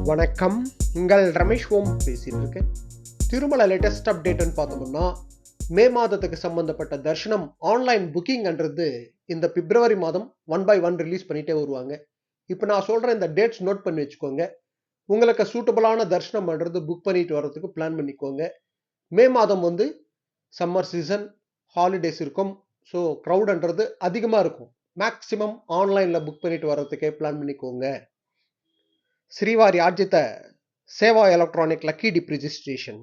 வணக்கம். உங்கள் ரமேஷ் ஓம் பேசிட்டு இருக்கேன். திருமலை லேட்டஸ்ட் அப்டேட்னு பார்த்தோம்னா, மே மாதத்துக்கு சம்பந்தப்பட்ட தர்ஷனம் ஆன்லைன் புக்கிங்ன்றது இந்த பிப்ரவரி மாதம் 1 by 1 ரிலீஸ் பண்ணிட்டே வருவாங்க. இப்போ நான் சொல்ற இந்த டேட்ஸ் நோட் பண்ணி வச்சுக்கோங்க. உங்களுக்கு சூட்டபிளான தர்ஷனம்ன்றது புக் பண்ணிட்டு வரதுக்கு பிளான் பண்ணிக்கோங்க. மே மாதம் சம்மர் சீசன், ஹாலிடேஸ் இருக்கும். ஸோ க்ரௌட்ன்றது அதிகமாக இருக்கும். மேக்ஸிமம் ஆன்லைனில் புக் பண்ணிட்டு வரதுக்கே பிளான் பண்ணிக்கோங்க. Srivari Arjitha Seva electronic lucky dip registration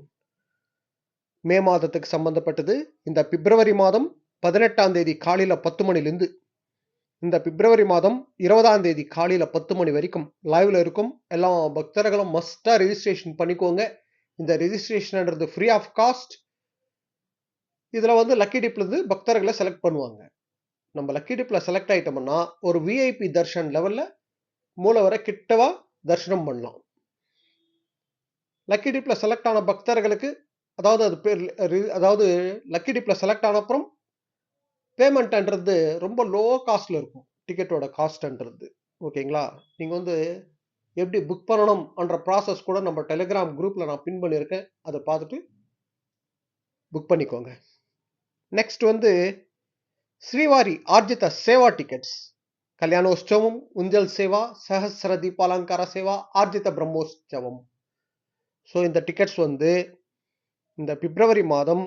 May மாதத்துக்கு சம்பந்தப்பட்டது. இந்த பிப்ரவரி மாதம் 18ஆம் தேதி காலையில் 10 மணிலிருந்து இந்த பிப்ரவரி மாதம் 20ஆம் தேதி காலையில் 10 மணி வரைக்கும் லைவ்ல இருக்கும். எல்லா பக்தர்களும் மஸ்டா ரெஜிஸ்ட்ரேஷன் பண்ணிக்கோங்க. இந்த ரெஜிஸ்ட்ரேஷன்ன்றது ஃப்ரீ ஆஃப் காஸ்ட். இதுல லக்கி டிப்ல பக்தர்களை செலக்ட் பண்ணுவாங்க. நம்ம லக்கி டிப்ல செலக்ட் ஆயிட்டோம்னா ஒரு விஐபி தர்ஷன் லெவல்ல மூலவரை கிட்டவா தரிசனம் பண்ணலாம். லக்கி டிப்ல செலக்ட் ஆன பக்தர்களுக்கு அதாவது லக்கி டிப்ல செலக்ட் ஆன அப்புறம் பேமெண்ட்ன்றது ரொம்ப லோ காஸ்ட்ல இருக்கும். டிக்கெட்டோட காஸ்ட்ன்றது ஓகேங்களா. நீங்க எப்படி புக் பண்ணணும் என்ற ப்ராசஸ் கூட நம்ம டெலிகிராம் குரூப்ல நான் பின் பண்ணியிருக்கேன். அதை பார்த்துட்டு புக் பண்ணிக்கோங்க. நெக்ஸ்ட் ஸ்ரீவாரி ஆர்ஜித சேவா டிக்கெட்ஸ் கல்யாணோற்சவம், உஞ்சல் சேவா, சஹஸ்ர தீபாலங்கார சேவா, ஆர்ஜித பிரம்மோற்சவம். ஸோ இந்த டிக்கெட்ஸ் இந்த பிப்ரவரி மாதம்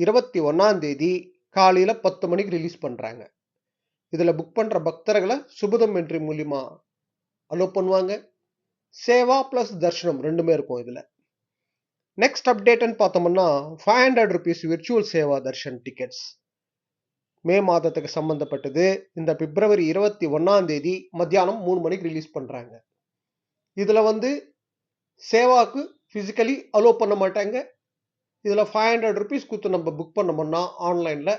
21ஆம் தேதி காலையில் 10 மணிக்கு ரிலீஸ் பண்ணுறாங்க. இதில் புக் பண்ணுற பக்தர்களை சுபதம் என்ட்ரி மூலிமா அலோவ் பண்ணுவாங்க. சேவா ப்ளஸ் தர்ஷனம் ரெண்டுமே இருக்கும் இதில். நெக்ஸ்ட் அப்டேட்னு பார்த்தோம்னா 500 rupees virtual seva darshan tickets May மாதத்துக்கு சம்பந்தப்பட்டது. இந்த பிப்ரவரி 21ஆம் தேதி மத்தியானம் 3 மணிக்கு ரிலீஸ் பண்ணுறாங்க. இதில் சேவாக்கு ஃபிசிக்கலி அலோவ் பண்ண மாட்டாங்க. இதில் 500 rupees கொடுத்து நம்ம புக் பண்ணோம்னா ஆன்லைனில்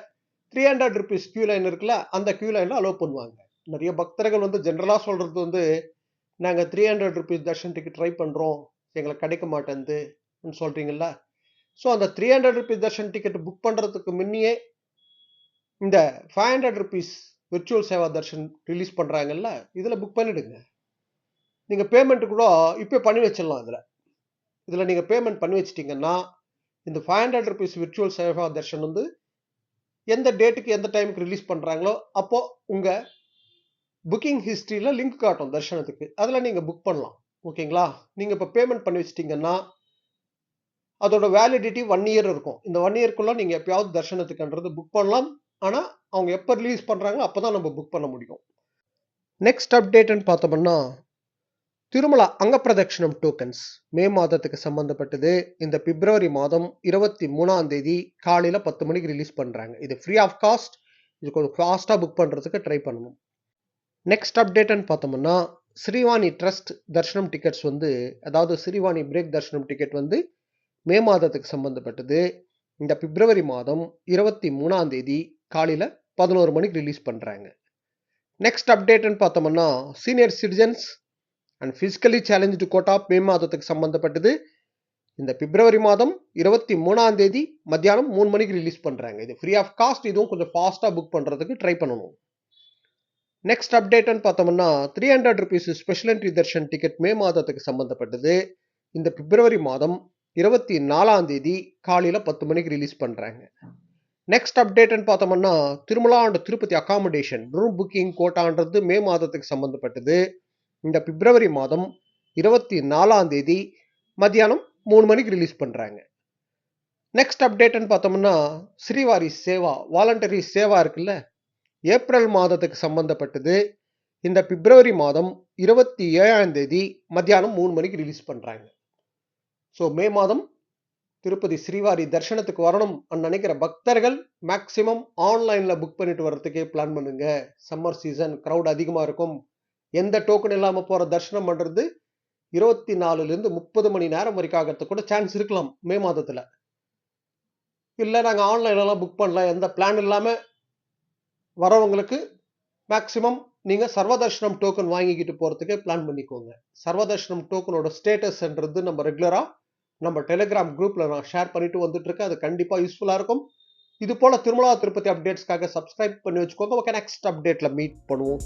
300 rupees கியூ லைன் இருக்குல்ல, அந்த கியூ லைனில் அலோவ் பண்ணுவாங்க. நிறைய பக்தர்கள் ஜென்ரலாக சொல்கிறது நாங்கள் 300 rupees தர்ஷன் டிக்கெட் ட்ரை பண்ணுறோம், எங்களுக்கு கிடைக்க மாட்டேங்குதுன்னு சொல்கிறீங்களா. ஸோ அந்த 300 rupees தர்ஷன் டிக்கெட் புக் பண்ணுறதுக்கு முன்னையே இந்த 500 rupees virtual seva darshan release பண்ணுறாங்கல்ல, இதில் புக் பண்ணிவிடுங்க. நீங்கள் பேமெண்ட் கூட இப்போ பண்ணி வச்சிடலாம். இதில் நீங்கள் பேமெண்ட் பண்ணி வச்சிட்டிங்கன்னா இந்த 500 rupees விர்ச்சுவல் சேவா தர்ஷன் எந்த டேட்டுக்கு எந்த டைமுக்கு ரிலீஸ் பண்ணுறாங்களோ அப்போது உங்கள் புக்கிங் ஹிஸ்ட்ரியில் லிங்க் காட்டும் தர்ஷனத்துக்கு. அதில் நீங்கள் புக் பண்ணலாம். ஓகேங்களா. நீங்கள் இப்போ பேமெண்ட் பண்ணி வச்சிட்டிங்கன்னா அதோட வேலிடிட்டி 1 year இருக்கும். இந்த 1 yearக்குள்ளே நீங்கள் எப்பயாவது தர்ஷனத்துக்குன்றது புக் பண்ணலாம். ஆனால் அவங்க எப்போ ரிலீஸ் பண்ணுறாங்களோ அப்போ தான் நம்ம புக் பண்ண முடியும். நெக்ஸ்ட் அப்டேட்னு பார்த்தோம்னா திருமலா அங்கப்பிரதட்சணம் டோக்கன்ஸ் மே மாதத்துக்கு சம்பந்தப்பட்டது. இந்த பிப்ரவரி மாதம் 23ஆம் தேதி காலையில் 10 மணிக்கு ரிலீஸ் பண்ணுறாங்க. இது ஃப்ரீ ஆஃப் காஸ்ட். இது கொஞ்சம் ஃபாஸ்ட்டாக புக் பண்ணுறதுக்கு ட்ரை பண்ணணும். நெக்ஸ்ட் அப்டேட்னு பார்த்தோம்னா ஸ்ரீவாணி ட்ரஸ்ட் தர்ஷனம் டிக்கெட்ஸ் அதாவது ஸ்ரீவாணி பிரேக் தர்ஷனம் டிக்கெட் மே மாதத்துக்கு சம்பந்தப்பட்டது. இந்த பிப்ரவரி மாதம் 23ஆம் தேதி காலையில் 11 மணிக்கு ரிலீஸ் பண்ணுறாங்க. நெக்ஸ்ட் அப்டேட்னு பார்த்தோம்னா senior citizens and physically challenge quota May மாதத்துக்கு சம்பந்தப்பட்டது. இந்த பிப்ரவரி மாதம் 23ஆம் தேதி மத்தியானம் 3 மணிக்கு ரிலீஸ் பண்ணுறாங்க. இது ஃப்ரீ ஆஃப் காஸ்ட். இதுவும் கொஞ்சம் ஃபாஸ்ட்டாக புக் பண்ணுறதுக்கு ட்ரை பண்ணணும். நெக்ஸ்ட் அப்டேட்னு பார்த்தோம்னா 300 rupees special entry darshan ticket May மாதத்துக்கு சம்பந்தப்பட்டது. இந்த பிப்ரவரி மாதம் 24ஆம் தேதி காலையில் 10 மணிக்கு ரிலீஸ் பண்ணுறாங்க. நெக்ஸ்ட் அப்டேட்னு பார்த்தோம்னா Tirumala and Tirupati accommodation room booking கோட்டான்றது மே மாதத்துக்கு சம்பந்தப்பட்டது. இந்த பிப்ரவரி மாதம் 24ஆம் தேதி மத்தியானம் 3 மணிக்கு ரிலீஸ் பண்ணுறாங்க. நெக்ஸ்ட் அப்டேட்னு பார்த்தோம்னா ஸ்ரீவாரி சேவா வாலண்டரி சேவா இருக்குல்ல, ஏப்ரல் மாதத்துக்கு சம்பந்தப்பட்டது. இந்த பிப்ரவரி மாதம் 27ஆம் தேதி மத்தியானம் 3 மணிக்கு ரிலீஸ் பண்ணுறாங்க. ஸோ மே மாதம் திருப்பதி ஸ்ரீவாரி தர்ஷனத்துக்கு வரணும் நினைக்கிற பக்தர்கள் மேக்சிமம் ஆன்லைனில் புக் பண்ணிட்டு வர்றதுக்கே பிளான் பண்ணுங்க. சம்மர் சீசன் க்ரௌட் அதிகமாக இருக்கும். எந்த டோக்கன் இல்லாமல் போகிற தர்ஷனம் பண்ணுறது 24லேருந்து 30 மணி நேரம் வரைக்கும் ஆகிறதுக்கு கூட சான்ஸ் இருக்கலாம் மே மாதத்தில். இல்லை நாங்கள் ஆன்லைன்லாம் புக் பண்ணலாம், எந்த பிளான் இல்லாமல் வரவங்களுக்கு மேக்சிமம் நீங்கள் சர்வதர்ஷனம் டோக்கன் வாங்கிக்கிட்டு போகிறதுக்கே பிளான் பண்ணிக்கோங்க. சர்வதர்ஷனம் டோக்கனோட ஸ்டேட்டஸ்ன்றது நம்ம ரெகுலராக நம்ம டெலிகிராம் குரூப்பில் நான் ஷேர் பண்ணிட்டு வந்துட்டுருக்கேன். அது கண்டிப்பாக யூஸ்ஃபுல்லாக இருக்கும். இது போல் திருமலா திருப்பதி அப்டேட்ஸ்க்காக சப்ஸ்கிரைப் பண்ணி வச்சுக்கோங்க. ஓகே, நெக்ஸ்ட் அப்டேட்டில் மீட் பண்ணுவோம்.